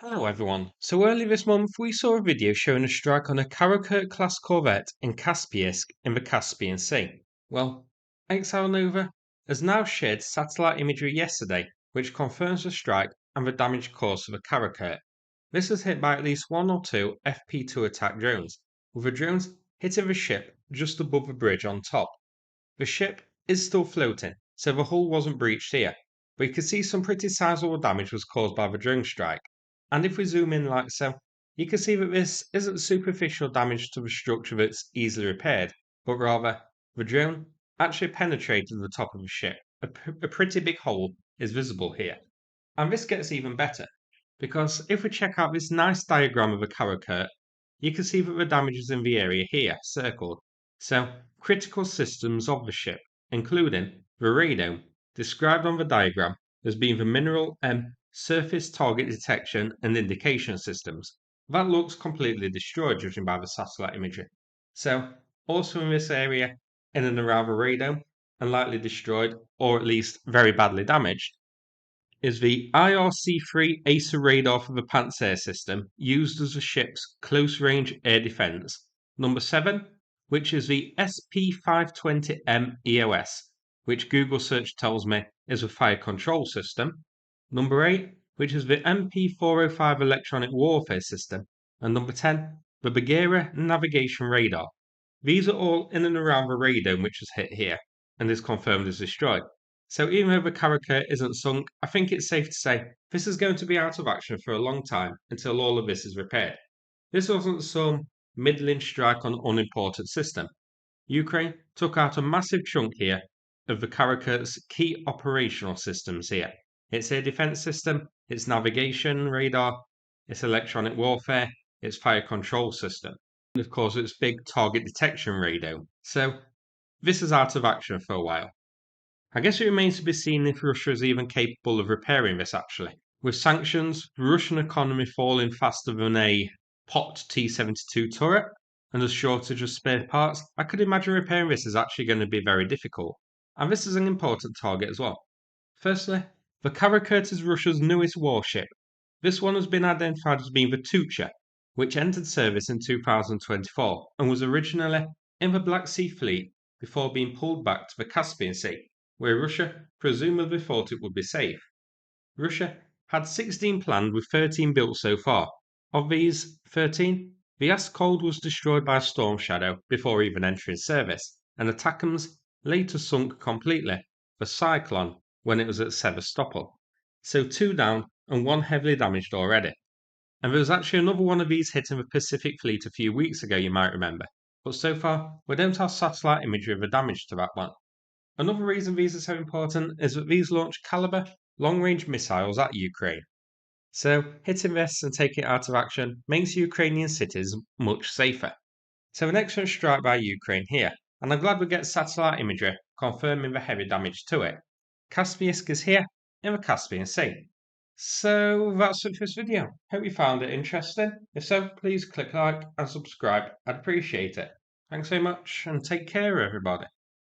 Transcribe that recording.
Hello everyone. So earlier this month we saw a video showing a strike on a Karakurt-class Corvette in Kaspiysk in the Caspian Sea. Well, Exile Nova has now shared satellite imagery yesterday which confirms the strike and the damage caused to the Karakurt. This was hit by at least one or two FP2 attack drones, with the drones hitting the ship just above the bridge on top. The ship is still floating, so the hull wasn't breached here, but you can see some pretty sizable damage was caused by the drone strike. And if we zoom in like so, you can see that this isn't superficial damage to the structure that's easily repaired, but rather the drone actually penetrated the top of the ship. A pretty big hole is visible here. And this gets even better, because if we check out this nice diagram of a Karakurt, you can see that the damage is in the area here, circled. So, critical systems of the ship, including the radome, described on the diagram as being the mineral and surface target detection and indication systems. That looks completely destroyed judging by the satellite imagery. So, also in this area, in and around the radome, and likely destroyed, or at least very badly damaged, is the IRC-3 ACER radar for the Panzer system used as the ship's close-range air defense. Number 7, which is the SP520M EOS, which Google search tells me is a fire control system. Number 8, which is the MP405 electronic warfare system. And number 10, the Bagheera navigation radar. These are all in and around the radome which is hit here, and is confirmed as destroyed. So even though the Karakurt isn't sunk, I think it's safe to say this is going to be out of action for a long time until all of this is repaired. This wasn't some middling strike on an unimportant system. Ukraine took out a massive chunk here of the Karakurt's key operational systems here. Its air defense system, its navigation radar, its electronic warfare, its fire control system, and of course its big target detection radome. So this is out of action for a while. I guess it remains to be seen if Russia is even capable of repairing this actually. With sanctions, the Russian economy falling faster than a popped T-72 turret, and a shortage of spare parts, I could imagine repairing this is actually going to be very difficult. And this is an important target as well. Firstly, the Karakurt is Russia's newest warship. This one has been identified as being the Tucha, which entered service in 2024 and was originally in the Black Sea Fleet before being pulled back to the Caspian Sea, where Russia presumably thought it would be safe. Russia had 16 planned with 13 built so far. Of these 13, the Askold was destroyed by a storm shadow before even entering service, and the Takums later sunk completely, the Cyclone when it was at Sevastopol. So 2 down and 1 heavily damaged already. And there was actually another one of these hitting the Pacific Fleet a few weeks ago, you might remember. But so far, we don't have satellite imagery of the damage to that one. Another reason these are so important is that these launch Kalibr long-range missiles at Ukraine. So hitting this and taking it out of action makes Ukrainian cities much safer. So an excellent strike by Ukraine here, and I'm glad we get satellite imagery confirming the heavy damage to it. Kaspiysk is here in the Caspian Sea. So that's it for this video. Hope you found it interesting. If so, please click like and subscribe. I'd appreciate it. Thanks so much and take care everybody.